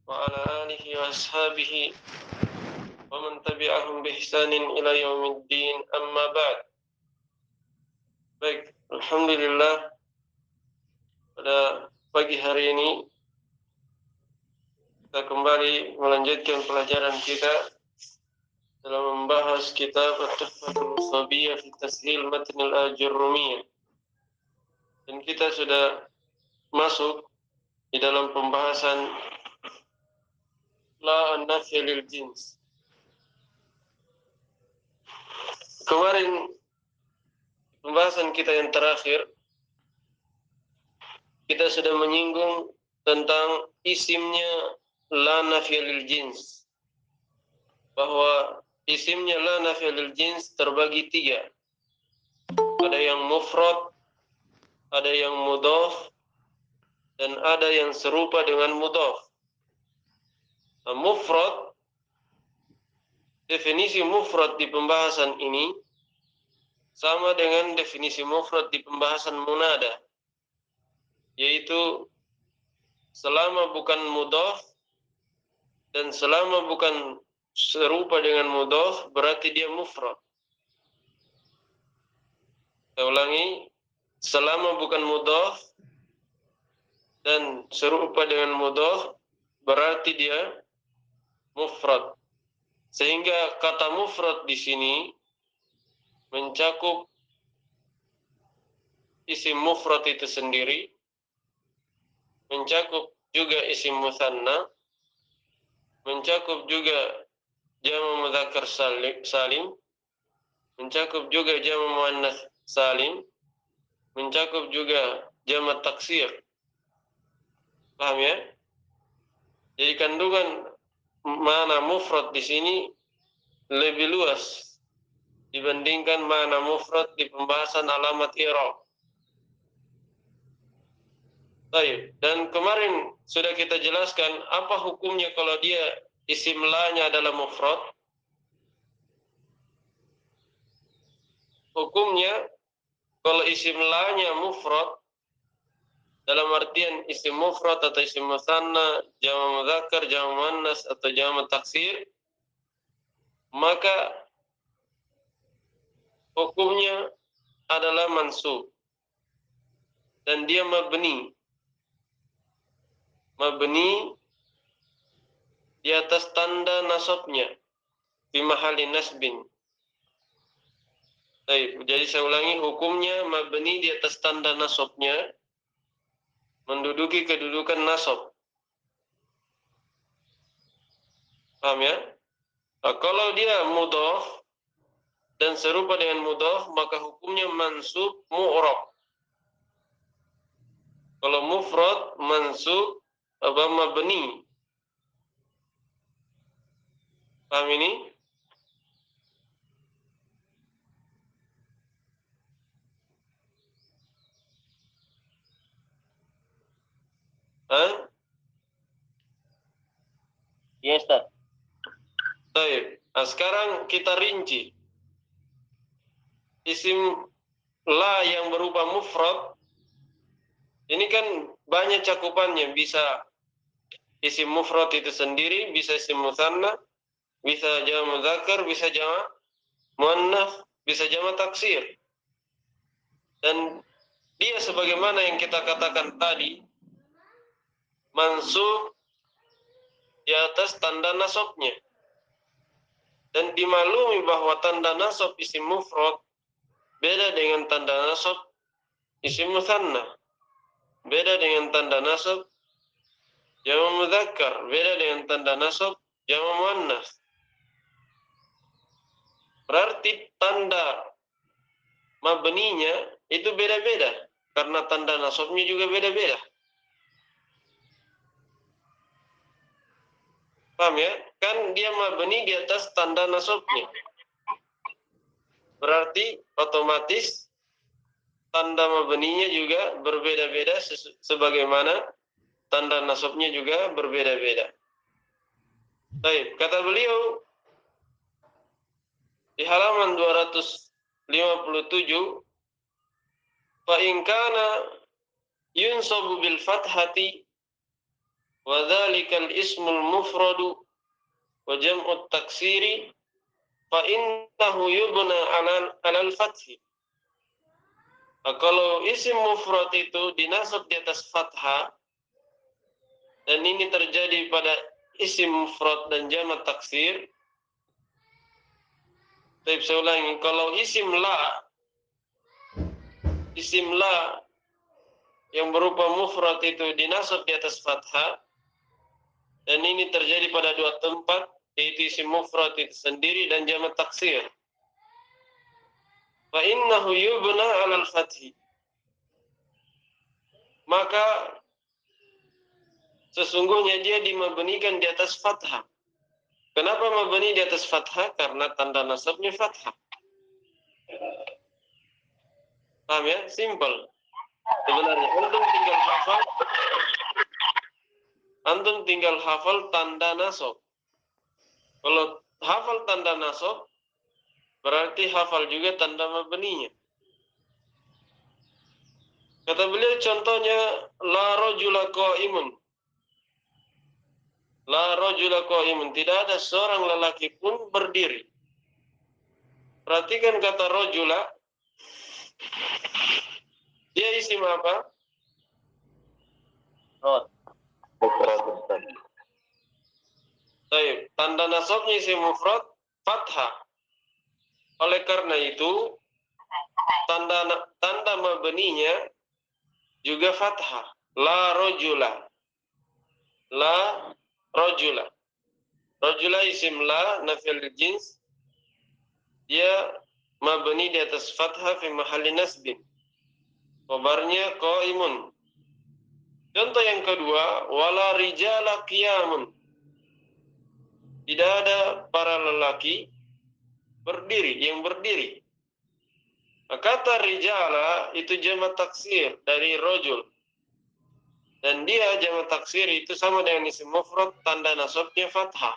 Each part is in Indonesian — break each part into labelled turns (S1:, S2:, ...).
S1: وعلى آله وأصحابه ومن تبعهم بإحسان إلى يوم الدين أما بعد. Baik, Alhamdulillah pada pagi hari ini kita kembali melanjutkan pelajaran kita dalam membahas kitab At-Tuhfatul Musabiyyah fi Tashil Matn al-Ajurrumiyah. Dan kita sudah masuk di dalam pembahasan La an-Nafy lil Jins. Kemarin pembahasan kita yang terakhir kita sudah menyinggung tentang isimnya la nafya lil jins, bahwa isimnya la nafya lil jins terbagi tiga. Ada yang mufrad, ada yang mudhaf, dan ada yang serupa dengan mudhaf. Nah, mufrad, definisi mufrad di pembahasan ini sama dengan definisi mufrad di pembahasan munada, yaitu selama bukan mudhaf dan selama bukan serupa dengan mudhaf berarti dia mufrad. Saya ulangi, selama bukan mudhaf dan serupa dengan mudhaf berarti dia mufrad. Sehingga kata mufrad di sini mencakup isim mufrad itu sendiri, mencakup juga isim musanna, mencakup juga jama' mudzakkar salim, mencakup juga jama' muannats salim, mencakup juga jama' taksir. Paham ya? Jadi kandungan makna mufrad di sini lebih luas dibandingkan makna mufrad di pembahasan alamat i'rab. Baik, dan kemarin sudah kita jelaskan apa hukumnya kalau dia isim la-nya adalah mufrad. Hukumnya kalau isim la-nya mufrad dalam artian isim mufrad atau isim musanna, jama' mudzakkar, jama' muannats atau jama' taksir, maka hukumnya adalah mansub dan dia mabni. Mabni di atas tanda nasabnya di mahali nasbin. Baik, jadi saya ulangi, hukumnya mabni di atas tanda nasabnya, menduduki kedudukan nasab. Paham ya? Nah, kalau dia mudhaf dan serupa dengan mudhaf, maka hukumnya mansub mu'rab. Kalau mufrad mansub apa mabni. Paham ini? Hah?
S2: Ya, Ustaz.
S1: Baik. Nah, sekarang kita rinci. Isim la yang berupa mufrad ini kan banyak cakupannya, bisa isim mufrad itu sendiri, bisa isim musanna, bisa jama' mudzakkar, bisa jama' muannats, bisa jama' taksir. Dan dia sebagaimana yang kita katakan tadi, mansub di atas tanda nasabnya. Dan dimaklumi bahwa tanda nasab isim mufrad beda dengan tanda nasab isim musanna. Beda dengan tanda nasab jama' mudzakkar, beda dengan tanda nasab jama' muannats. Berarti tanda mabninya itu beda-beda karena tanda nasabnya juga beda-beda. Paham ya? Kan dia mabni di atas tanda nasabnya. Berarti otomatis tanda mabninya juga berbeda-beda sebagaimana tanda nasabnya juga berbeda-beda. Baik, kata beliau di halaman 257, fa in kana yunsabu bil fathati wa dzalikal ismul mufradu wa jam'ut taksiri fa innahu yubna 'alal fathi. Kalau isim mufrad itu dinasab di atas fathah, dan ini terjadi pada isim mufrad dan jamak taksir. Saya ulangi, kalau isim la yang berupa mufrad itu dinasab di atas fathah, dan ini terjadi pada dua tempat, yaitu isim mufrad itu sendiri dan jamak taksir. Fa innahu yubna 'alal fathi. Maka sesungguhnya dia dimabnikan di atas fathah. Kenapa mabni di atas fathah? Karena tanda nasabnya fathah. Paham ya? Simple. Sebenarnya antum tinggal hafal tanda nasab. Kalau hafal tanda nasab, berarti hafal juga tanda mabninya. Kata beliau contohnya, la rajula qa'imun. La rajula qa'imun, tidak ada seorang lelaki pun berdiri. Perhatikan kata rajula, dia isim apa? Baik, tanda nasabnya isim mufrad fathah. Oleh karena itu, tanda mabninya juga fathah. La rajula. La rajula. Rajula isim la nafil jins. Dia mabni di atas fathah fi mahalli nasbin. Khabarnya qaimun. Contoh yang kedua, wala rijala qiyamun. Tidak ada para lelaki yang berdiri. Kata rijala itu jamak taksir dari rajul. Dan dia jamak taksir itu sama dengan isim mufrad, tanda nasabnya fathah.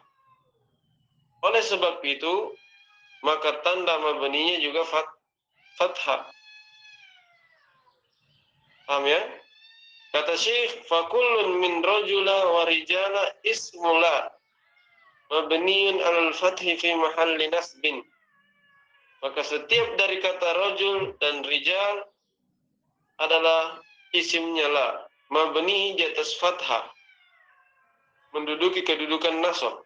S1: Oleh sebab itu, maka tanda mabninya juga fathah. Paham ya? Kata Syekh, fakullun min rajula wa rijala ismula mabniun alal fathi fi mahalli nasbin. Maka setiap dari kata rajul dan rijal adalah isimnya la, mabni di atas fathah, menduduki kedudukan nasab.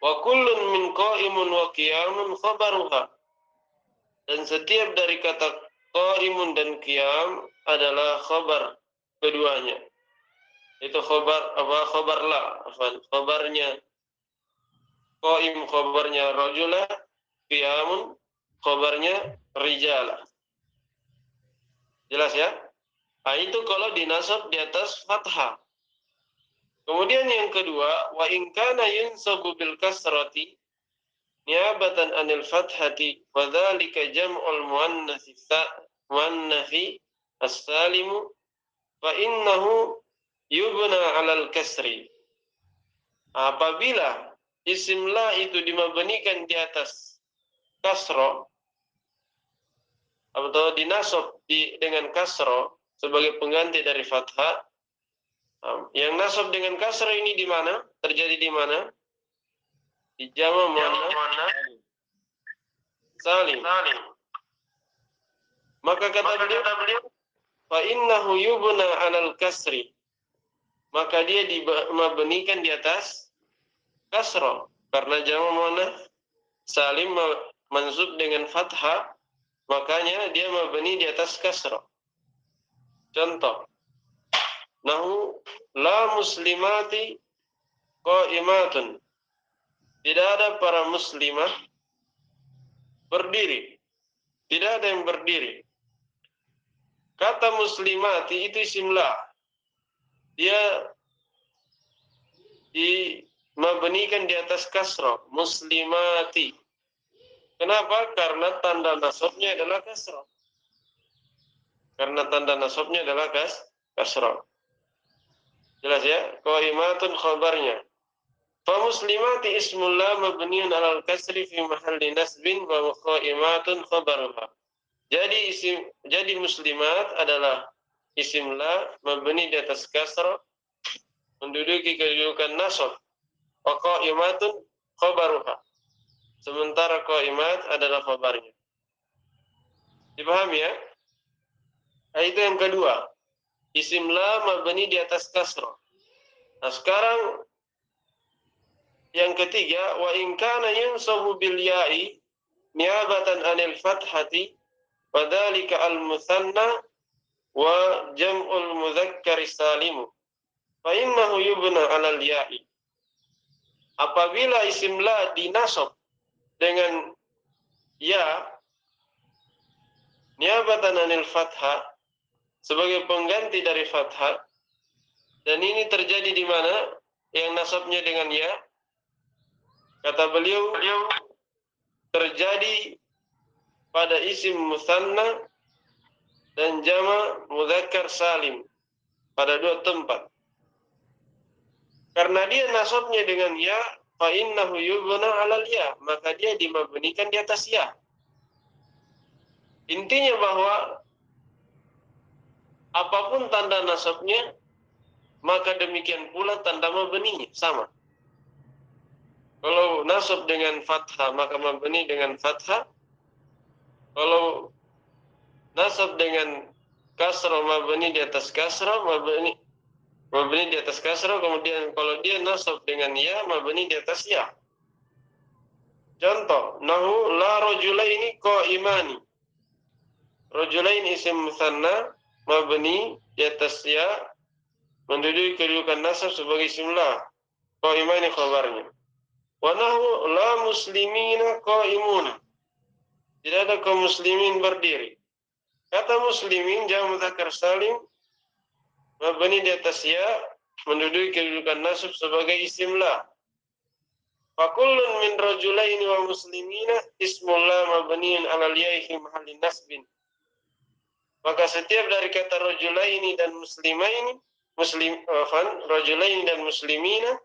S1: Wa kullun min qa'imun wa qiyamun khabaruha. Dan setiap dari kata qa'imun dan qiyam adalah khabar keduanya. Itu khabar la, khabarnya qa'im, khabarnya rajula, qiyamun khabarnya rijala. Jelas ya? Nah, itu kalau dinasab di atas fathah. Kemudian yang kedua, wa in kana yunsabu bil kasrati niabatan anil fathati wa dzalika jam'ul muannatsi as-salimu fa innahu yubna 'alal kasri. Apabila isim la itu dimabnikan di atas kasra atau dinasab dengan kasra sebagai pengganti dari fathah, yang nasab dengan kasra ini di mana? Terjadi di mana? Di jamak muannats salim. Maka kata beliau, fa innahu yubna 'alal kasri. Maka dia dimabnikan di atas kasra karena jamak muannats salim mansub dengan fathah, makanya dia mabni di atas kasra. Contoh, nahu la muslimati qa'imatun. Tidak ada para muslimah berdiri. Tidak ada yang berdiri. Kata muslimati itu isim la. Dia dimabnikan di atas kasra, muslimati. Kenapa? Karena tanda nasabnya adalah kasra. Karena tanda nasabnya adalah kasra. Jelas ya? Qaimatun khabarnya. Fa muslimati ismul la mabniun 'alal kasri fi mahalli nasbin wa qaimatun khabaruha. Jadi muslimat adalah isim la mabni di atas kasra menduduki kedudukan nasab. Wa qa'imatun khabaruha. Sementara qaimat adalah khabarnya. Dipahami ya? Nah, itu yang kedua. Isim la mabni di atas kasrah. Nah, sekarang yang ketiga, wa in kana yunsabu bil ya'i niyabatan anil fathati wa dzalika al musanna wa jam'ul mudzakkar salim. Fa innahu yubna 'alal ya'i. Apabila isim la dinasab dengan ya niyabatan anil fathah sebagai pengganti dari fathah, dan ini terjadi di mana yang nasabnya dengan ya, kata beliau terjadi pada isim musanna dan jama mudzakkar salim pada dua tempat. Karena dia nasabnya dengan ya, fa innahu yubna 'alal ya, maka dia dimabnikan di atas ya. Intinya bahwa apapun tanda nasabnya, maka demikian pula tanda mabninya sama. Kalau nasab dengan fathah, maka mabni dengan fathah. Kalau nasab dengan kasrah, mabni di atas kasrah, mabni di atas kasrah. Kemudian kalau dia nasab dengan ya, mabni di atas ya. Contoh, nahu la rajulaini qa'imani. Rajulain isim musanna mabni di atas ya, menduduki kedudukan nasab sebagai isim la. Qa'imani khabarnya. Wa nahu la muslimina qa'imuna. Tidak ada kaum muslimin berdiri. Kata muslimin jamak mudzakkar salim mabni di atas ya, menduduki kedudukan nasab sebagai isim la. Fa kullun min rajulaini wa muslimina ismul la mabniun 'alal ya'i fi mahalli nasbin. Maka setiap dari kata rajulaini dan muslimaini, rajulaini dan muslimina,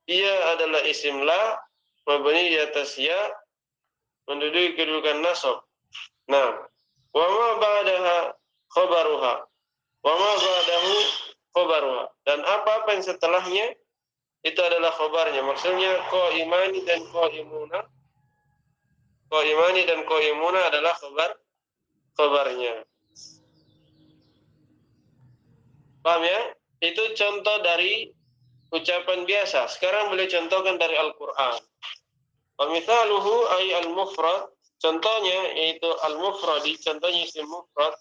S1: ia adalah isim la mabni di atas ya, menduduki kedudukan nasab. Nah, wa ma ba'daha khabaruha. Wa ma ba'dahu khabaruha. Dan apa-apa yang setelahnya itu adalah khabarnya. Maksudnya qa'imani dan qa'imuna. Qa'imani dan qa'imuna adalah khabarnya. Paham ya? Itu contoh dari ucapan biasa. Sekarang boleh contohkan dari Al-Qur'an. Wa mithaluhu ay al-mufrad. Contohnya yaitu al-mufradi, contohnya isim mufrad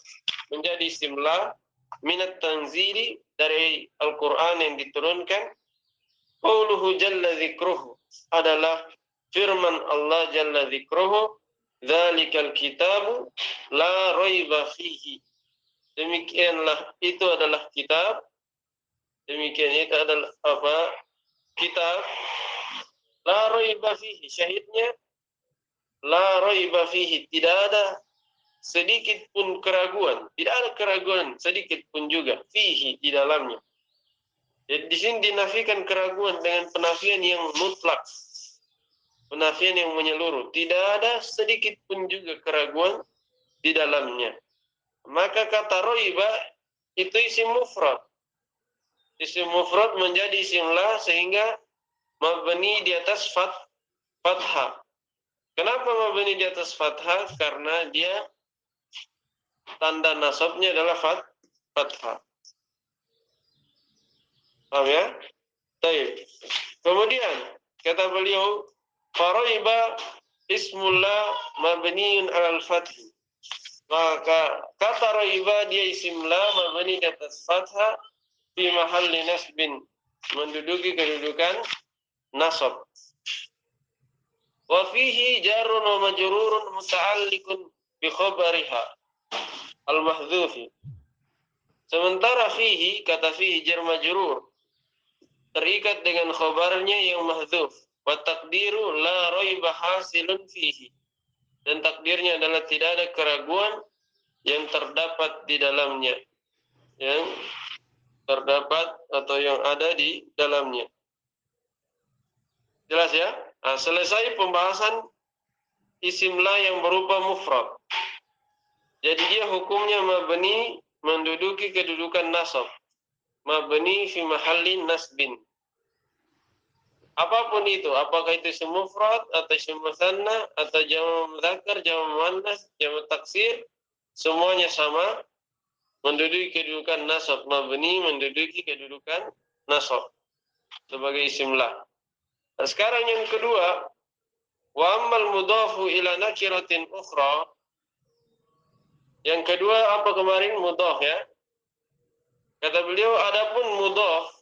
S1: menjadi isim la minat tanzili dari Al-Qur'an yang diturunkan. Qauluhu jalla dzikruhu adalah firman Allah jalla dzikruhu, dzalikal kitabu la raiba fihi. Demikianlah itu adalah kitab. Demikian itu adalah apa? Kitab la raiba fihi. Syahidnya la raiba fihi, tidak ada sedikit pun keraguan, tidak ada keraguan sedikit pun juga fihi di dalamnya. Jadi di sini dinafikan keraguan dengan penafian yang mutlak, penafian yang menyeluruh. Tidak ada sedikit pun juga keraguan di dalamnya. Maka kata roiba itu isim mufrad. Isim mufrad menjadi isim la sehingga mabni di atas fathah. Kenapa mabni di atas fathah? Karena dia tanda nasabnya adalah fathah. Paham ya? Baik. Kemudian kata beliau, faroiba ismullah mabniun alal fathi. Maka kata roiba dia isim la mabni di atas fathah fi mahalli nasbin, menduduki kedudukan nasab. Wa fihi jarun wa majrurun muta'alliqun bi khabariha al-mahdhufi. Sementara fihi, kata fihi jar majrur, terikat dengan khabarnya yang mahdhuf. Wa taqdiru la raiba hasilun fihi. Dan takdirnya adalah tidak ada keraguan yang terdapat di dalamnya. Yang terdapat atau yang ada di dalamnya. Jelas ya? Nah, selesai pembahasan isim la yang berupa mufrad. Jadi dia hukumnya mabni, menduduki kedudukan nasab. mabni fi mahallin nasbin. Apapun itu, apakah itu isim mufrad atau isim musanna atau jamak muzakkar, jamak muannas, jamak taksir, semuanya sama, menduduki kedudukan nasab. Mabni menduduki kedudukan nasab sebagai isim la. Nah, sekarang yang kedua, wa ammal mudhafu ila nakiratin ukhra. Yang kedua apa kemarin? Mudhaf ya. Kata beliau, adapun mudhaf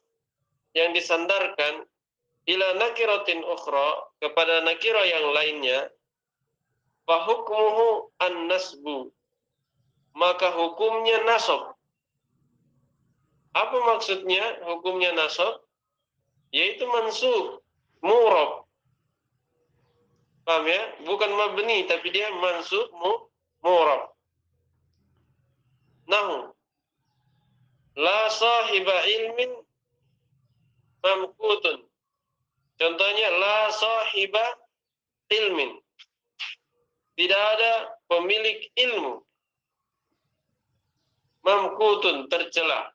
S1: yang disandarkan ila nakiratin ukhra, kepada nakira yang lainnya, fa hukmuhu an-nasbu, maka hukumnya nasab. Apa maksudnya hukumnya nasab? Yaitu mansub, mu'rab. Paham ya? Bukan mabni, tapi dia mansub, mu'rab. Nahu la sahiba ilmin mamkutun. Contohnya la sahiba ilmin. Tidak ada pemilik ilmu. Mamkutun, tercela.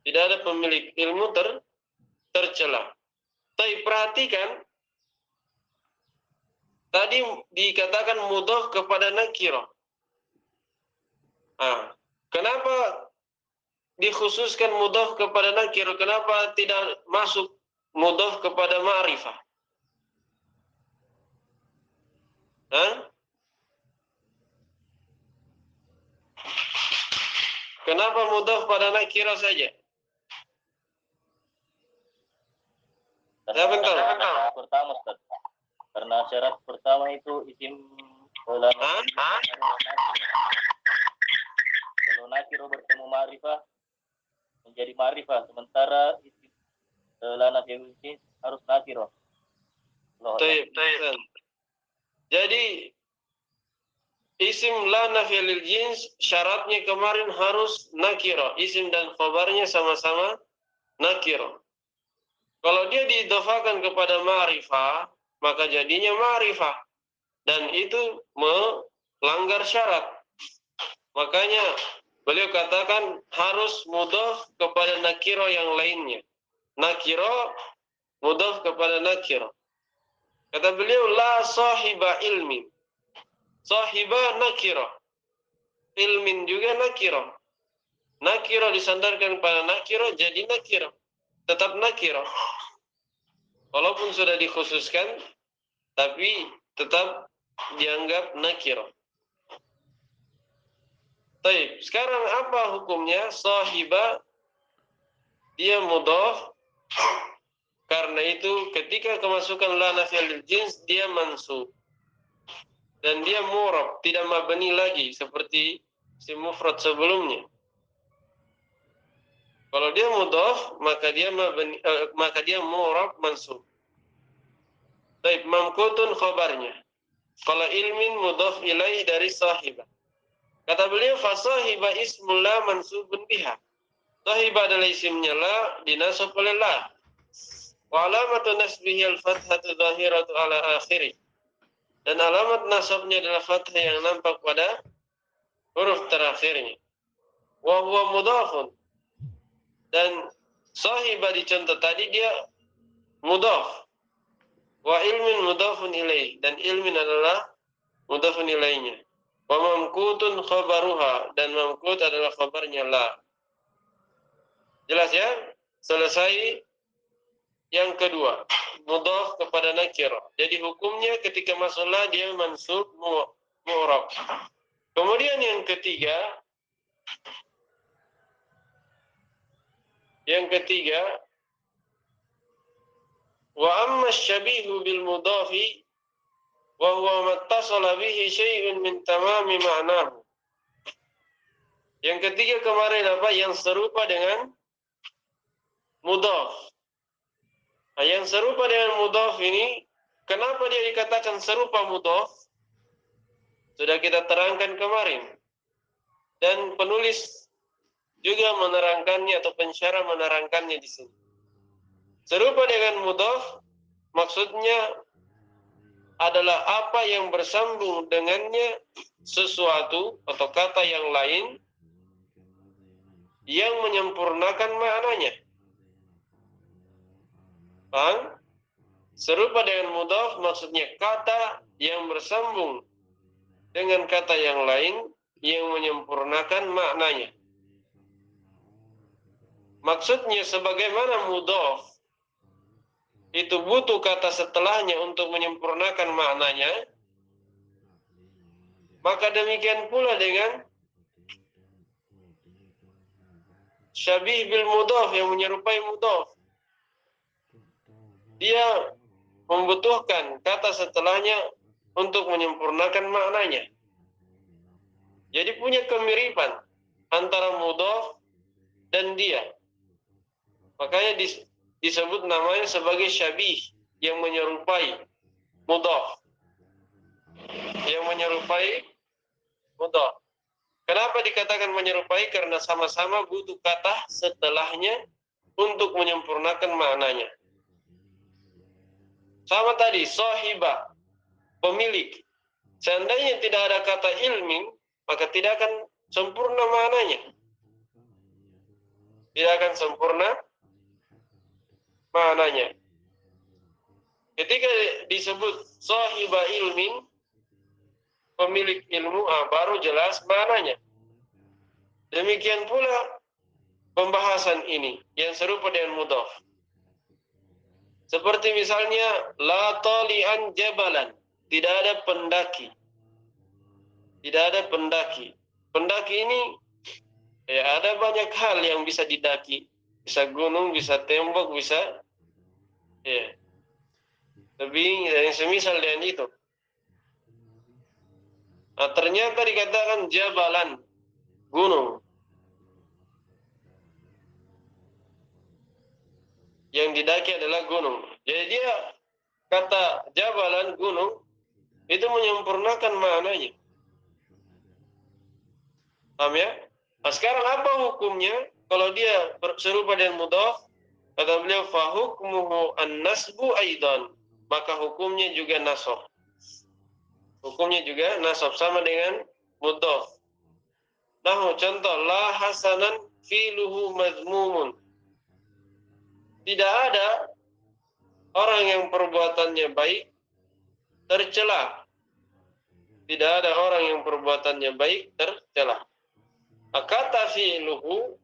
S1: Tidak ada pemilik ilmu tercela. Tapi perhatikan, tadi dikatakan mudhaf kepada nakirah. Kenapa dikhususkan mudhaf kepada nakirah? Kenapa tidak masuk mudhaf kepada ma'rifah? Kenapa mudhaf pada nakirah saja? Siapa tahu?
S2: Pertama, Ustaz. Karena syarat pertama itu isim kalau nakiro bertemu ma'rifah menjadi ma'rifah, sementara isim la nafiyul jins harus nakiro.
S1: Baik. Jadi isim la nafiyul jins syaratnya kemarin harus nakiro. Isim dan khabarnya sama-sama nakiro. Kalau dia diidhafakan kepada ma'rifah, maka jadinya ma'rifah. Dan itu melanggar syarat. Makanya beliau katakan harus mudhaf kepada nakiro yang lainnya. Nakiro mudhaf kepada nakiro. Kata beliau, la sahiba ilmin. Sahiba nakiro. Ilmin juga nakiro. Nakiro disandarkan pada nakiro, jadi nakiro. Tetap nakiro. Walaupun sudah dikhususkan, tapi tetap dianggap nakiro. Baik, sekarang apa hukumnya? Sahiba, dia mudhaf. Karena itu ketika kemasukan la nafiyul jins, dia mansub. Dan dia mu'rab, tidak mabni lagi seperti si mufrad sebelumnya. Kalau dia mudhaf, maka dia mu'rab mansub. Baik, mamkutun khabarnya. Kalau ilmin mudhaf ilaih dari sahiba. Kata beliau, fa sahiba ismul la mansubun biha. Sahiba adalah isimnya la, dinasab oleh la. Wa alamatu nasbihi al-fathatu zahiratu ala akhiri. Dan alamat nasabnya adalah fathah yang nampak pada huruf terakhirnya. Wa huwa mudhafun. Dan sahiba di contoh tadi dia mudhaf. Wa ilmin mudhafun ilaih. Dan ilmin adalah mudhafun ilaihnya. Wa mamkutun khabaruha. Dan mamkut adalah khabarnya la. Jelas ya? Selesai. Yang kedua, mudhaf kepada nakirah. Jadi hukumnya ketika masuk la dia mansub mu'rab. Kemudian yang ketiga, wa amma syabihu bil mudhafi wa huwa mattasala bihi syai'un min tamami ma'nahu. Yang ketiga kemarin apa? Yang serupa dengan mudhaf. Nah, yang serupa dengan mudhaf ini, kenapa dia dikatakan serupa mudhaf? Sudah kita terangkan kemarin. Dan penulis juga menerangkannya atau pensyarah menerangkannya di sini. Serupa dengan mudhaf, maksudnya adalah apa yang bersambung dengannya sesuatu atau kata yang lain yang menyempurnakan maknanya. Paham? Serupa dengan mudhaf maksudnya kata yang bersambung dengan kata yang lain yang menyempurnakan maknanya. Maksudnya sebagaimana mudhaf itu butuh kata setelahnya untuk menyempurnakan maknanya, maka demikian pula dengan syabih bil mudhaf yang menyerupai mudhaf. Dia membutuhkan kata setelahnya untuk menyempurnakan maknanya. Jadi punya kemiripan antara mudhaf dan dia. Makanya disebut namanya sebagai syabih yang menyerupai mudhaf. Yang menyerupai mudhaf. Kenapa dikatakan menyerupai? Karena sama-sama butuh kata setelahnya untuk menyempurnakan maknanya. Sama tadi, sahiba, pemilik. Seandainya tidak ada kata ilmin, maka tidak akan sempurna maknanya. Tidak akan sempurna maknanya. Ketika disebut sahiba ilmin, pemilik ilmu, baru jelas maknanya. Demikian pula pembahasan ini yang serupa dengan mudhaf. Seperti misalnya la tali'an jabalan, tidak ada pendaki. Tidak ada pendaki. Pendaki ini ada banyak hal yang bisa didaki. Bisa gunung, bisa tembok, bisa tebing dan semisal dengan itu. Nah, ternyata dikatakan jabalan, gunung. Yang didaki adalah gunung. Jadi dia kata jabalan, gunung, itu menyempurnakan maknanya. Paham ya? Nah, sekarang apa hukumnya kalau dia serupa dengan mudhaf? Kata beliau, fahukmuhu an-nasbu aidan. Maka hukumnya juga nasab. Hukumnya juga nasab sama dengan mudhaf. Nah, contoh la hasanan filuhu mazmumun. Tidak ada orang yang perbuatannya baik tercela. Tidak ada orang yang perbuatannya baik tercela. Kata fi'luhu,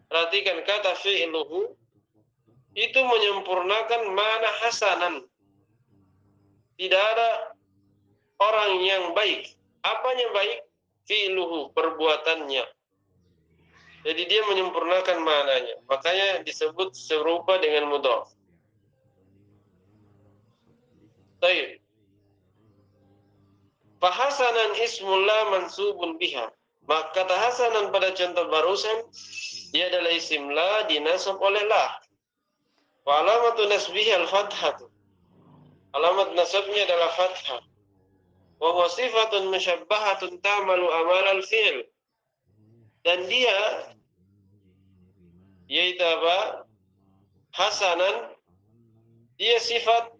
S1: perhatikan kata fi'luhu itu menyempurnakan mana hasanan. Tidak ada orang yang baik. Apanya baik? Fi'luhu, perbuatannya. Jadi dia menyempurnakan maknanya. Makanya disebut serupa dengan mudhaf. Baik. Fahasanan ismullah mansubun biha. Maka kata hasanan pada contoh barusan, dia adalah isim la dinasab oleh la. Wa alamatu nasbihi al-fathah. Alamat nasabnya adalah fathah. Wa huwa sifatun musyabbahatun ta'malu amal al-fi'l. Dan dia yaitu apa? Hasanan, dia sifat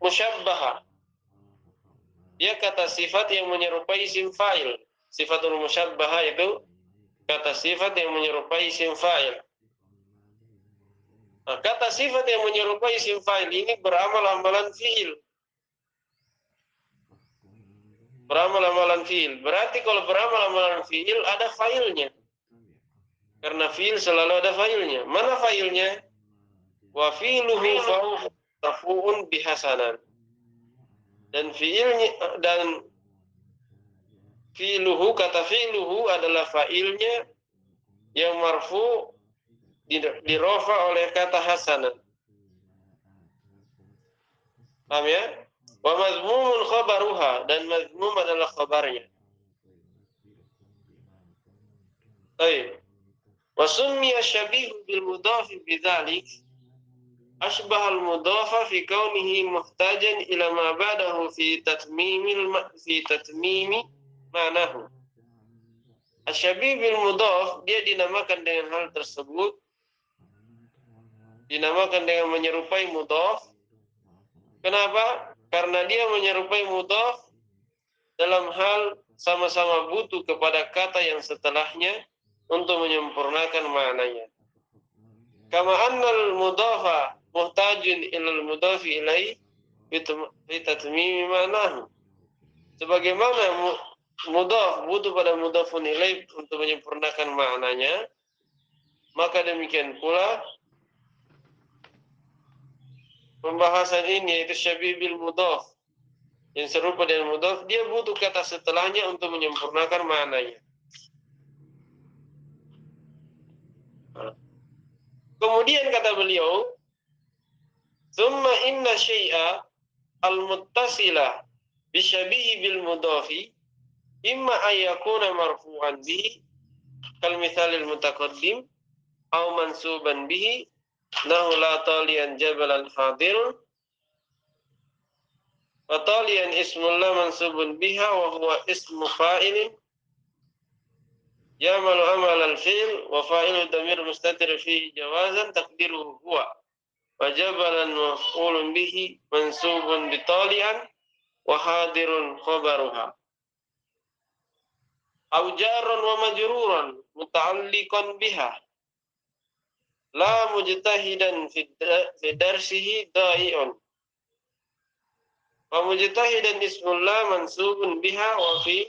S1: musyabbahah. Dia kata sifat yang menyerupai isim fa'il. Sifatul musyabbahah itu kata sifat yang menyerupai isim fa'il. Nah, kata sifat yang menyerupai isim fa'il ini beramal amalan fi'il. Beramal amalan fi'il. Berarti kalau beramal amalan fi'il ada fa'ilnya. Karena fi'il selalu ada fa'ilnya. Mana fa'ilnya? Wa fi'luhu fa'u'un bihasanan. Dan fi'ilnya dan fi'luhu, kata fi'luhu adalah fa'ilnya yang marfu dirofa oleh kata hasanan. Paham ya? Wa mazmumun khabaruha, dan mazmum adalah khabarnya. Baik. Wa summiya syabihu bil mudhafi bidzalik asbah al mudhafa fi kaunihi muhtajan ila ma ba'dahu fi tatmimi ma'nahu. Asyabih bil mudhaf dia dinamakan dengan hal tersebut, dinamakan dengan menyerupai mudhaf. Kenapa? Karena dia menyerupai mudhaf dalam hal sama-sama butuh kepada kata yang setelahnya untuk menyempurnakan maknanya. Kama annal mudhafa muhtajun ilal mudhafi ilaihi fi tatmimi ma'nahu. Sebagaimana mudhaf butuh pada mudhafun ilaih untuk menyempurnakan maknanya, maka demikian pula pembahasan ini yaitu syabih bil mudhaf yang serupa dengan mudhaf, dia butuh kata setelahnya untuk menyempurnakan maknanya. Kemudian kata beliau, "Tsumma inna syai'a al-muttasila bi syabihi bil mudhafi imma ayyakuna marfu'an bihi kal mithalil mutaqaddim aw mansuban bihi nahu la taliyan jabalan hadirun wa taliyan ismul la mansubun biha wa huwa ismu fa'ilin ya'malu amal al-fi'l wa fa'ilu damir mustatir fihi jawazan taqdiruhu huwa wa jabalan maf'ulun bihi mansubun bi taliyan wa hadirun khabaruha aw jarran wa majruran muta'alliqan biha la mujtahidan fi darsihi da'i'un wa mujtahidan ismul la mansubun biha wa fi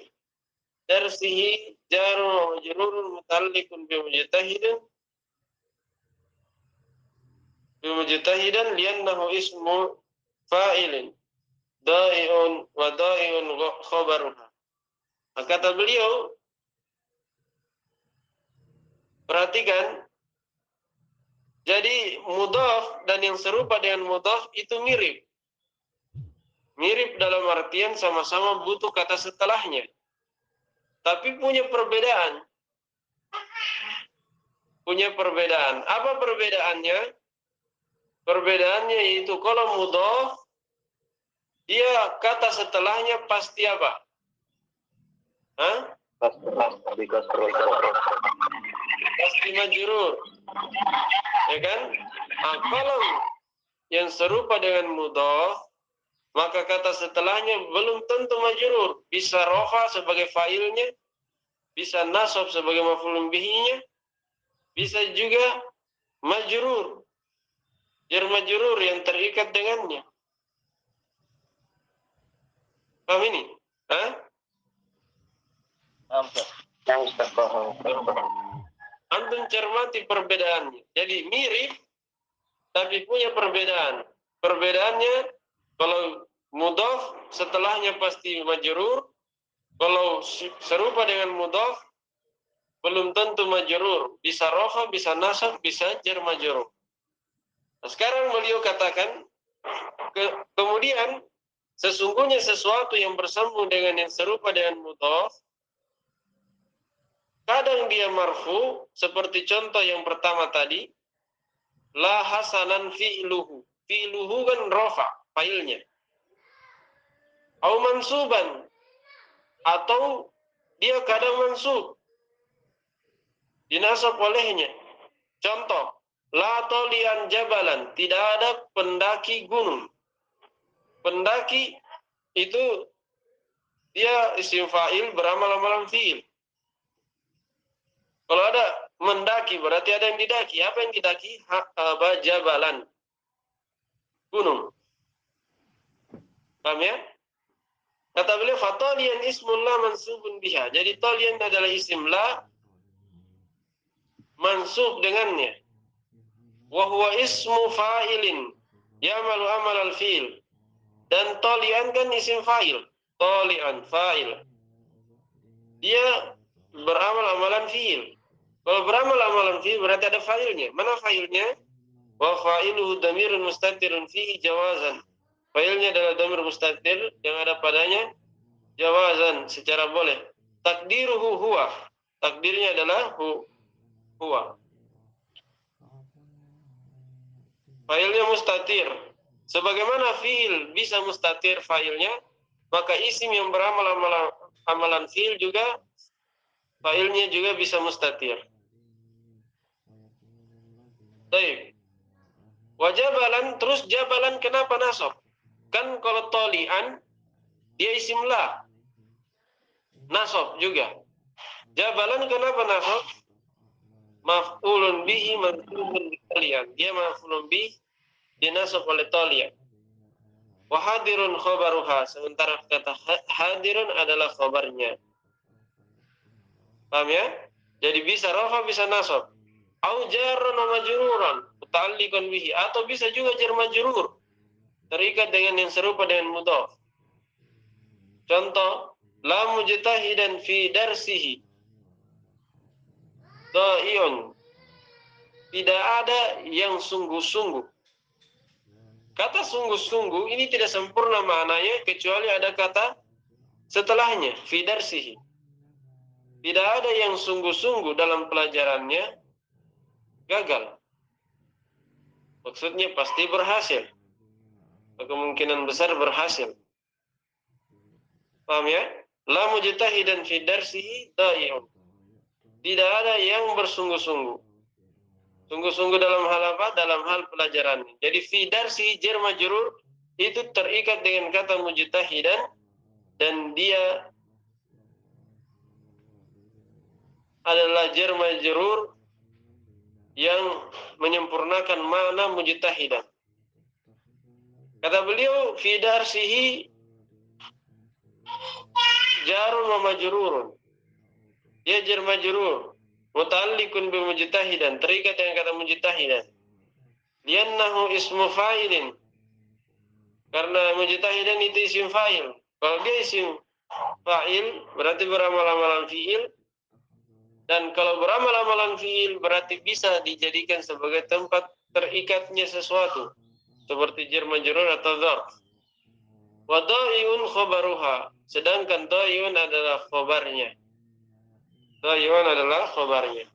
S1: darsihi jarun wa majrurun muta'alliqun bi mujtahidan li'annahu ismu fa'ilin da'i'un wa da'i'un khabaruha." Kata beliau, perhatikan, jadi mudhaf dan yang serupa dengan mudhaf itu mirip. Mirip dalam artian sama-sama butuh kata setelahnya. Tapi punya perbedaan. Punya perbedaan. Apa perbedaannya? Perbedaannya yaitu kalau mudhaf, dia kata setelahnya pasti apa? Pasti majrur. Ya kan? Kalau yang serupa dengan mudhaf, maka kata setelahnya belum tentu majrur. Bisa rofa sebagai fa'ilnya, bisa nasab sebagai maf'ulun bihinya, bisa juga majrur. Jar majrur yang terikat dengannya. Paham ini? Antum cermati perbedaannya. Jadi mirip, tapi punya perbedaan. Perbedaannya, kalau mudhaf setelahnya pasti majrur, kalau serupa dengan mudhaf belum tentu majrur, bisa rafa, bisa nasab, bisa jar majrur. Nah, sekarang beliau katakan kemudian sesungguhnya sesuatu yang bersambung dengan yang serupa dengan mudhaf kadang dia marfu, seperti contoh yang pertama tadi, la hasanan fi'luhu. Fi'luhu kan rafa, fa'ilnya. Au mansuban, atau dia kadang mansub, dinasab olehnya. Contoh, la tolian jabalan, tidak ada pendaki gunung. Pendaki itu dia isim fa'il beramal amalan fi'il. Kalau ada mendaki berarti ada yang didaki. Apa yang didaki? Jabalan, gunung. Paham ya? Kata beliau, fatalian ismul la mansubun biha. Jadi talian adalah isim la mansub dengannya. Wa huwa ismu fa'ilin ya'malu amal al-fi'il. Dan talian kan isim fa'il. Talian fa'il. Dia beramal amalan fi'il. Kalau beramal amalan fi'il berarti ada fa'ilnya. Mana fa'ilnya? Wa fa'iluhu damirun mustatirun fihi jawazan. Fa'ilnya adalah damir mustatir yang ada padanya jawazan, secara boleh. Takdiruhu huwa. Takdirnya adalah huwa. Fa'ilnya mustatir. Sebagaimana fi'il bisa mustatir fa'ilnya, maka isim yang beramal amalan fi'il juga fa'ilnya juga bisa mustatir. Baik. Wajabalan, terus jabalan kenapa nasab? Kan kalau tolian dia isim la, nasab juga. Jabalan kenapa nasab? maf'ulun bihi mansubun bi talian. Dia maf'ulun bihi dinasab oleh talian. Wa hadirun khabaruha, sementara kata hadirun adalah khabarnya. Paham ya? Jadi bisa rafa bisa nasab. Au jarran wa majruran muta'alliqan bihi, atau bisa juga jar majrur terikat dengan yang serupa dengan mudhaf. Contoh, la mujtahidan fi darsihi dha'iun. Tidak ada yang sungguh-sungguh. Kata sungguh-sungguh ini tidak sempurna maknanya kecuali ada kata setelahnya, fi darsihi. Tidak ada yang sungguh-sungguh dalam pelajarannya gagal. Maksudnya pasti berhasil. Kemungkinan besar berhasil. Paham ya? La mujtahidan fi darsihi dha'iun. Tidak ada yang bersungguh-sungguh. Sungguh-sungguh dalam hal apa? Dalam hal pelajarannya. Jadi fi darsihi jar majrur itu terikat dengan kata mujtahidan dan dia adalah jar majrur yang menyempurnakan makna mujtahidan. Kata beliau, fi darsihi jarun wa majrurun. Dia jar majrur, muta'alliqun bi mujtahidan, terikat dengan kata mujtahidan. Liannahu ismu fa'ilin. Karena mujtahidan itu isim fa'il. Kalau dia isim fa'il berarti beramal amalan fi'il. Dan kalau beramal amalan fi'il berarti bisa dijadikan sebagai tempat terikatnya sesuatu. Seperti jar majrur atau dzarf. Wa dha'iun khabaruha. Sedangkan dha'iun adalah khabarnya. Dha'iun adalah khabarnya.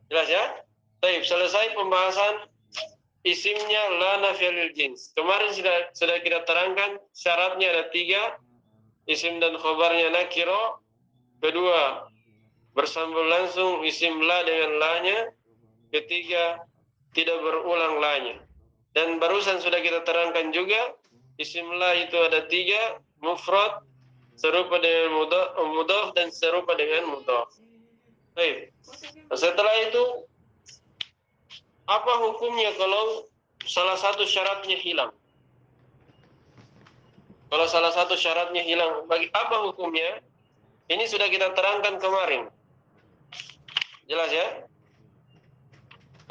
S1: Jelas ya? Baik, selesai pembahasan isimnya la nafiyal lil jins. Kemarin sudah kita terangkan syaratnya ada 3. Isim dan khabarnya nakiro. Kedua, bersambung langsung isim la dengan la-nya. Ketiga, tidak berulang la-nya. Dan barusan sudah kita terangkan juga isim la itu ada 3, mufrad, serupa dengan mudhaf dan serupa dengan mudhaf. Baik. Setelah itu apa hukumnya kalau salah satu syaratnya hilang? Kalau salah satu syaratnya hilang, bagi apa hukumnya? Ini sudah kita terangkan kemarin. Jelas ya?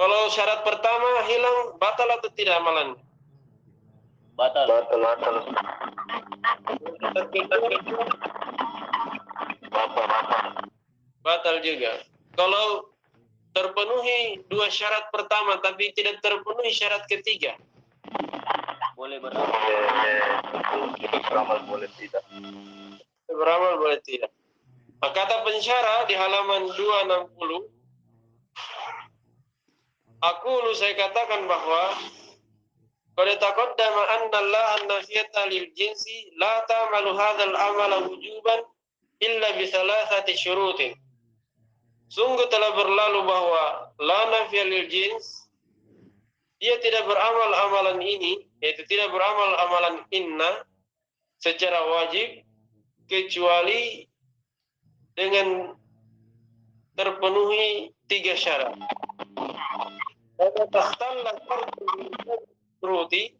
S1: Kalau syarat pertama hilang, batal atau tidak amalan?
S2: Batal.
S1: Batal juga. Kalau terpenuhi 2 syarat pertama tapi tidak terpenuhi syarat ketiga,
S2: Boleh beramal. Beramal boleh tidak.
S1: beramal boleh tidak. Kata pensyarah di halaman 260, saya katakan bahwa qad taqaddama anna Allah an-nafiyata lil jinsi la ta'malu hadzal amala wujuban illa bi thalathati syurutin. Sungguh telah berlalu bahwa la nafiyal lil jins, dia tidak beramal amalan ini, yaitu tidak beramal amalan inna secara wajib kecuali dengan terpenuhi 3 syarat. Kata tahtalla syuruti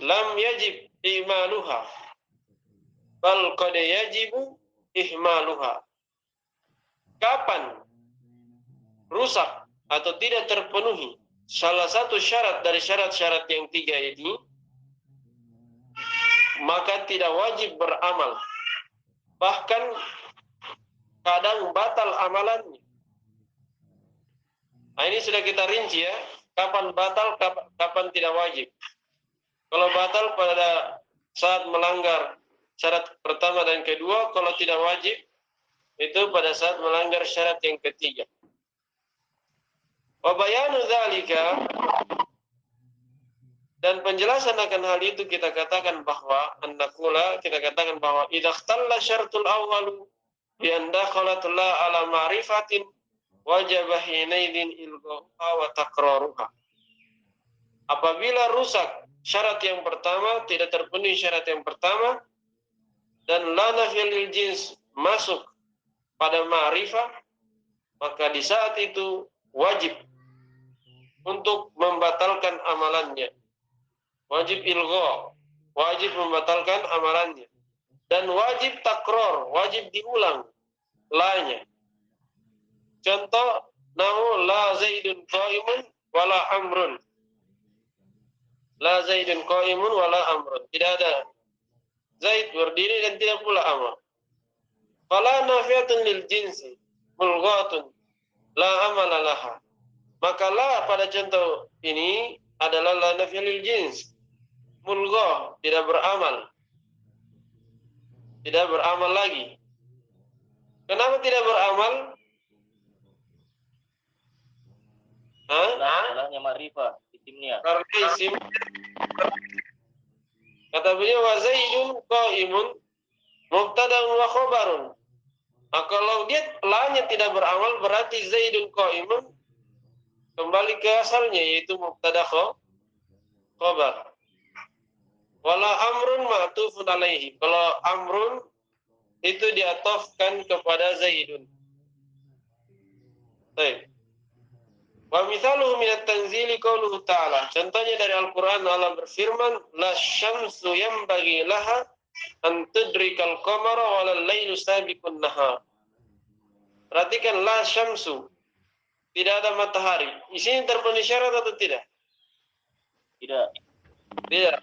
S1: lam yajib ihmaluha bal qad yajibu ihmaluha. Kapan rusak atau tidak terpenuhi salah satu syarat dari syarat-syarat yang 3 ini, maka tidak wajib beramal. Bahkan kadang batal amalannya. Nah, ini sudah kita rinci ya, kapan batal, kapan tidak wajib. Kalau batal pada saat melanggar syarat pertama dan kedua, kalau tidak wajib itu pada saat melanggar syarat yang ketiga. Wa bayanu dzalika, dan penjelasan akan hal itu kita katakan bahwa kita katakan bahwa idza ikhtalla syartul awwalu bi an dakhalat la ala ma'rifatin wajib hinaidin ilghaha wa takraruha. Apabila rusak syarat yang pertama, tidak terpenuhi syarat yang pertama, dan la nafiyal lil jins masuk pada ma'rifah, maka di saat itu wajib untuk membatalkan amalannya. Wajib ilgha, wajib membatalkan amalannya. Dan wajib takror, wajib diulang lanya. Contoh, nahu la zaidun qa'imun wala amrun. La zaidun qa'imun wala amrun. Tidak ada Zaid berdiri dan tidak pula amr. Fala nafiyatun lil jinsi mulghatun la amala laha. Maka la pada contoh ini adalah la nafiyah lil jins. Mulghah, tidak beramal. Tidak beramal lagi. Kenapa tidak beramal?
S2: Salahnya ma'rifah isimnya.
S1: Karena isim. Kata beliau wa zaidun qaimun mubtada'un wa khabarun. Nah, kalau dia lanya tidak beramal berarti zaidun qaimun kembali ke asalnya yaitu mubtada khabar. Wala amrun ma'tufun alaihi. Kalau amrun itu diatofkan kepada zaidun. Baik. Wa mithaluhu minat tanzili qauluhu ta'ala. Contohnya dari Al-Quran Allah berfirman, la syamsu yanbaghi laha an tudrikal qamara wa la laylu sabiqun nahar. Perhatikan la syamsu. Tidak ada matahari. Di sini terpenuhi syarat atau tidak?
S2: Tidak.
S1: Tidak.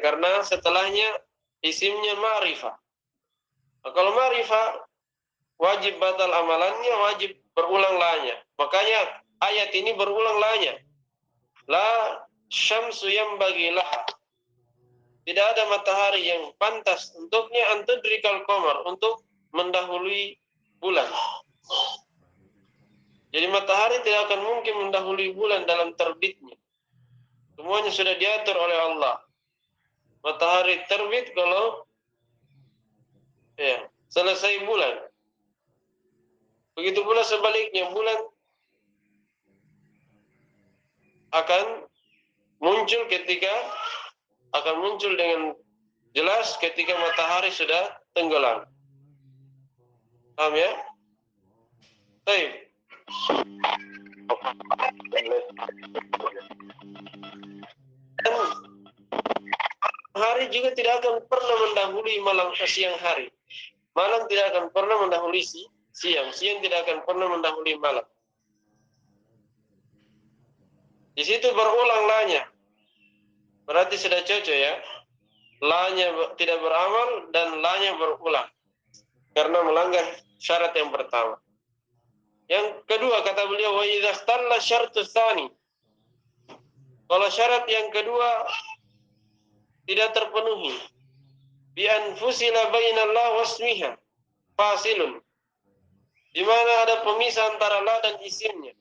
S1: Karena setelahnya isimnya ma'rifah. Nah, kalau ma'rifah wajib batal amalannya, wajib berulang lanya. Makanya ayat ini berulang lanya. La syamsu yanbaghi laha. Tidak ada matahari yang pantas untuknya antudrikal qamar, untuk mendahului bulan. Jadi matahari tidak akan mungkin mendahului bulan dalam terbitnya. Semuanya sudah diatur oleh Allah. Matahari terbit kalau selesai bulan. Begitu pula sebaliknya, bulan akan muncul dengan jelas ketika matahari sudah tenggelam. Paham ya? Baik. Dan hari juga tidak akan pernah mendahului malam siang hari. Malam tidak akan pernah mendahului siang. Siang tidak akan pernah mendahului malam. Di situ berulang lanya. Berarti sudah cocok ya. Lanya tidak beramal dan lanya berulang. Karena melanggar syarat yang pertama. Yang kedua kata beliau wa idza ikhtalla syartu tsani. Kalau syarat yang kedua tidak terpenuhi, bi anfusila bainallah wasmiha fasilun. Di mana ada pemisah antara la dan isimnya.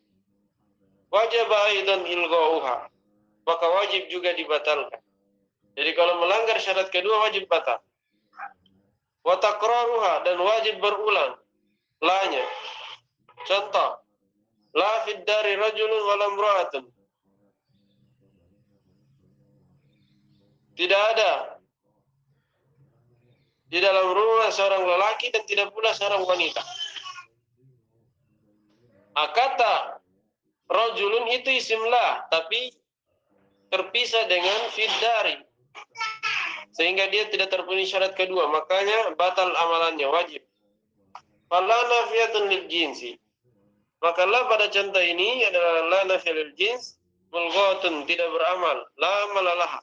S1: Wajib aidan ilghauha. Maka wajib juga dibatalkan. Jadi kalau melanggar syarat kedua wajib batal. Wa takraruha, dan wajib berulang lanya. Contoh, la fid dari rajulun wa la imra'atun. Tidak ada di dalam rumah seorang lelaki dan tidak pula seorang wanita. Kata rajulun itu isim la, tapi terpisah dengan fid dari. Sehingga dia tidak terpenuhi syarat kedua, makanya batal amalannya, wajib. Fala nafiyatun lil jinsi. Maka la pada contoh ini adalah la nafiyah lil jins, mulghatun, tidak beramal, la amalalah.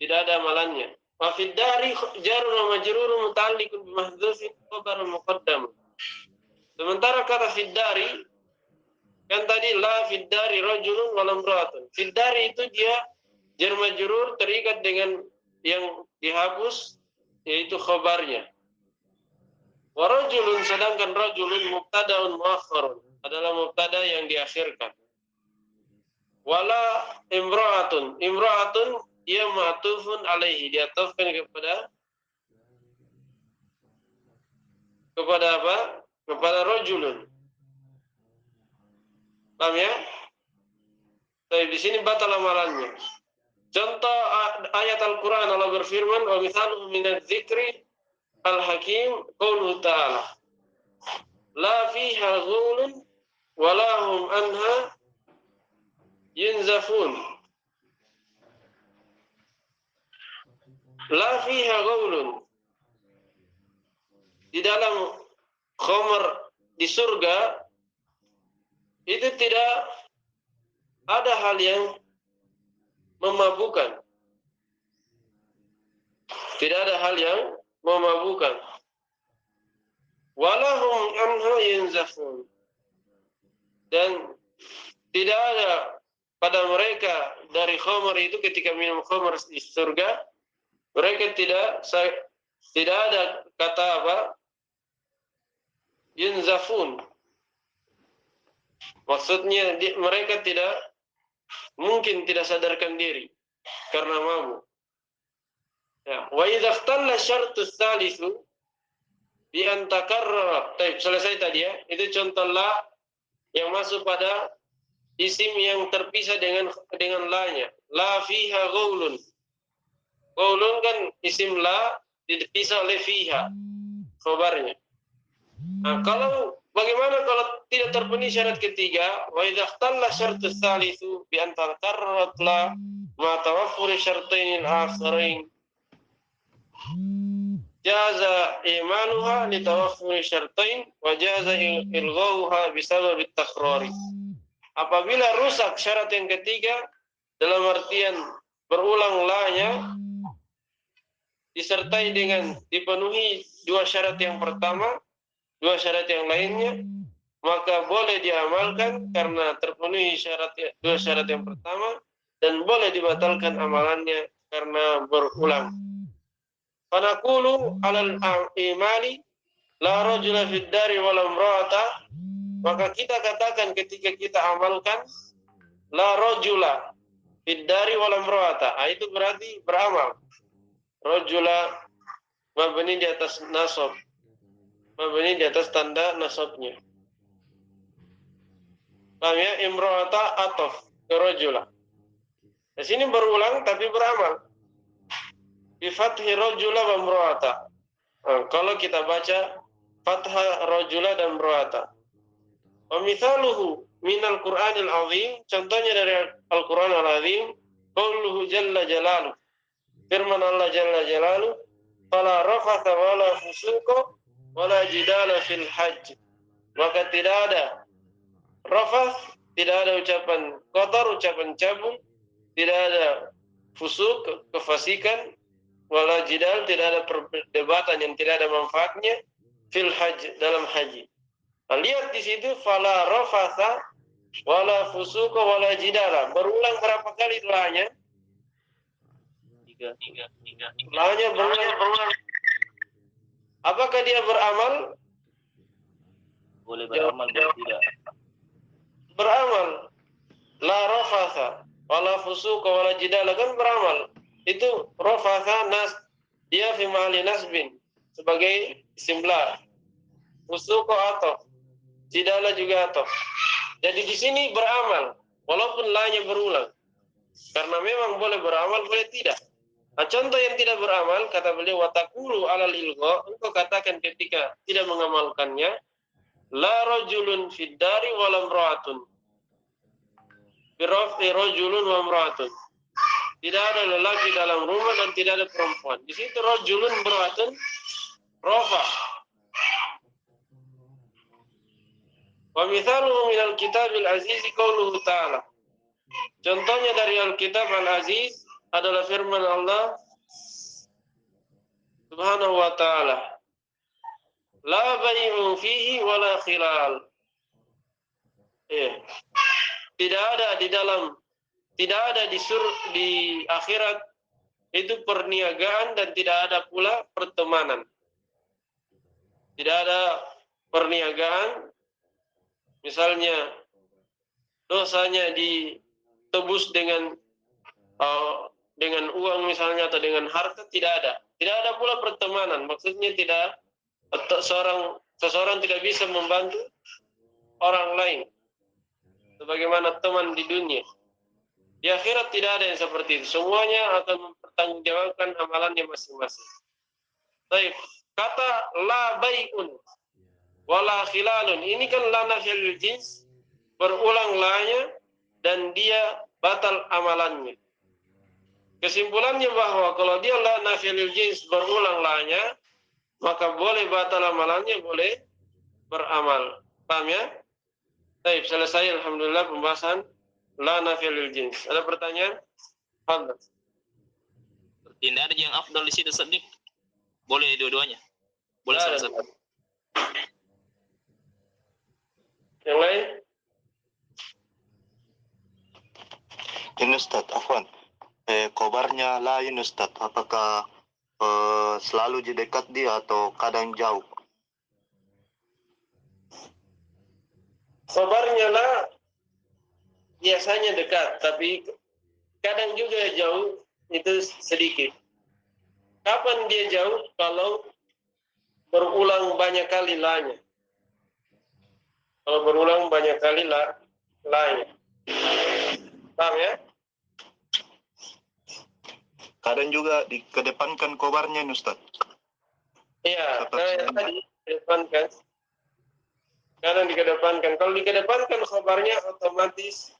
S1: Tidak ada amalannya. Wa fid dari jarun wa majrurun muta'alliqun bi mahdhufin khabarun muqaddam. Sementara kata fid dari kan tadi la fid dari rajulun wa imra'atun. Fid dari itu dia jar majrur terikat dengan yang dihapus yaitu khabarnya. Wa rajulun, sedangkan rajulun mubtada'un muakhkharun, adalah mubtada yang diakhirkan. Wala imra'atun, imra'atun ia ma'tufun alaihi, diatofkan kepada apa? Kepada rajulun. Paham ya? Tapi di sini batal amalannya. Contoh ayat Al-Quran Allah berfirman, wa mithaluhu minadz dzikri al-hakim qauluhu ta'ala. la fiha ghulun wala hum anha yunzafun. La fiha ghulun, di dalam khamar di surga itu tidak ada hal yang memabukkan. Tidak ada hal yang memabukkan. Walahum anha yunzafun. Dan tidak ada pada mereka dari khamar itu ketika minum khamar di surga, mereka tidak ada kata apa? Yunzafun. Maksudnya mereka mungkin tidak sadarkan diri karena mabuk. Ya, wa idza ikhtalla syartus tsalitsu bi an takarrara. Selesai tadi ya. Itu contoh la yang masuk pada isim yang terpisah dengan la-nya. La fiha ghaulun. Ghaulun kan isim la dipisah oleh fiha khabarnya. Nah, bagaimana kalau tidak terpenuhi syarat ketiga? Wa idza ikhtalla syartus tsalitsu bi an takarrarat la ma tawaffur syartain al-akharain jaza imanuha li tawaffuri syartain wa jaza ilghauha bisabab at-takrari. Apabila rusak syarat yang ketiga dalam artian berulang la-nya disertai dengan dipenuhi dua syarat yang pertama, dua syarat yang lainnya, maka boleh diamalkan karena terpenuhi dua syarat yang pertama dan boleh dibatalkan amalannya karena berulang. Fanaqulu 'alal imali la rajula fid dari wala imra'ata, maka kita katakan ketika kita amalkan la rajula fid dari wala imra'ata, itu berarti beramal. Rajula mabni di atas nasab, mabni di atas tanda nasabnya. Paham ya? Imra'ata atof ke rajula. Di sini berulang tapi beramal. Bi fathi rajula wa imra'ata. Kalau kita baca fathah rajula dan imra'ata. Wa mithaluhu minal Qur'anil azim, contohnya dari Al-Qur'an al-azim, qauluhu jalla jalaluhu. Firman Allah jalla jalaluhu, fala rafatha wala fusuqa wala jidala fil hajj. Maka tidak ada rafath, tidak ada ucapan kotor, ucapan cabul, tidak ada fusuk, kefasikan, wala jidal, tidak ada perdebatan yang tidak ada manfaatnya, fil hajj, dalam haji. Nah, lihat di situ fala rafatha wala fusuqa wala jidala. Berulang berapa kali doanya? Tiga. Doanya berulang. Apakah dia beramal?
S2: Boleh beramal, boleh tidak.
S1: Beramal. La rafatha wala fusuqa wala jidala, kan beramal. Itu rafatha dia fi mahali nasbin sebagai isim la. Fusuqa ataf, jidala juga ataf. Jadi di sini beramal walaupun la-nya berulang. Karena memang boleh beramal, boleh tidak. Nah, contoh yang tidak beramal, kata beliau, wataqulu alal ilgha, engkau katakan ketika tidak mengamalkannya, la rajulun fid dari wala imra'atun. Bi rafi rajulun wa imra'atun. Tidak ada lelaki dalam rumah dan tidak ada perempuan. Di situ rajulun imra'atun rafa. Wa mithaluhu minal kitabil aziz qauluhu ta'ala. Contohnya dari Alkitab Al-Aziz adalah firman Allah Subhanahu wa ta'ala. La bai'un fihi wala khilal. Tidak ada di akhirat itu perniagaan dan tidak ada pula pertemanan. Tidak ada perniagaan, misalnya dosanya ditebus dengan uang misalnya atau dengan harta, tidak ada. Tidak ada pula pertemanan, maksudnya seseorang tidak bisa membantu orang lain sebagaimana teman di dunia. Di akhirat tidak ada yang seperti itu. Semuanya akan mempertanggungjawabkan amalannya masing-masing. Baik, kata la bai'un. Wala khilalun. Ini kan la nafiyal jins, berulang lanya dan dia batal amalannya. Kesimpulannya bahwa kalau dia la nafiyal jins berulang lanya, maka boleh batal amalannya, boleh beramal. Paham ya? Baik, selesai alhamdulillah pembahasan la nafiyal jins. Ada pertanyaan? Fadhil.
S3: Tidak ada yang afdal di situ, Sadik. Boleh dua-duanya. Boleh salah satu.
S1: Yang lain?
S4: Ini Ustaz, afwan. Kobarnya lain Ustaz. Apakah selalu di dekat dia atau kadang jauh?
S1: Khobarnya lah biasanya dekat, tapi kadang juga jauh, itu sedikit. Kapan dia jauh? Kalau berulang banyak kali lanya. Kalau berulang banyak kali lanya. Paham ya?
S4: Kadang juga dikedepankan kobarnya Ustaz.
S1: Iya, karena tadi dikedepankan. Kadang dikedepankan. Kalau dikedepankan khobarnya otomatis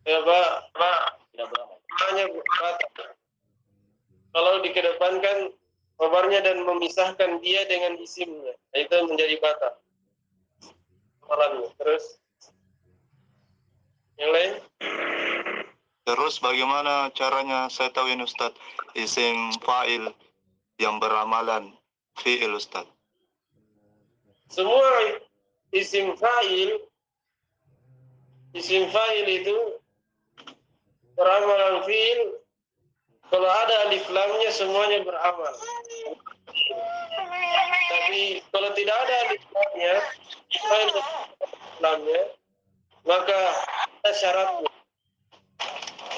S2: Tidak beramal.
S1: hanya batal. Kalau dikedepankan khobarnya dan memisahkan dia dengan isimnya, itu menjadi batal amalannya. Terus yang lain?
S4: Terus bagaimana caranya saya tahu ini Ustaz, isim fa'il yang beramalan fi'il Ustaz?
S1: Semua isim fa'il itu beramalan fi'il. Kalau ada alif lamnya semuanya beramal. Tapi kalau tidak ada alif lamnya, maka ada syaratnya.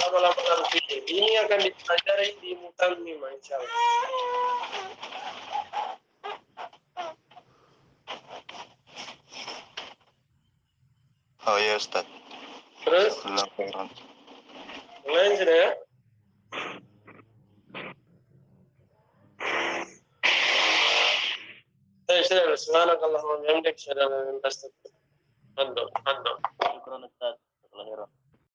S1: Amalan fi'il. Ini akan dipelajari di Mutammimah insyaallah.
S4: Oh ya Ustaz.
S1: Terus
S4: Laporan.
S1: yang lain sudah ya? Sudah. Subhanakallahumma wa bihamdika asyhadu an la ilaha illa anta astaghfiruka wa atubu ilaik.
S2: Syukran Ustaz. Jazakallahu khairan.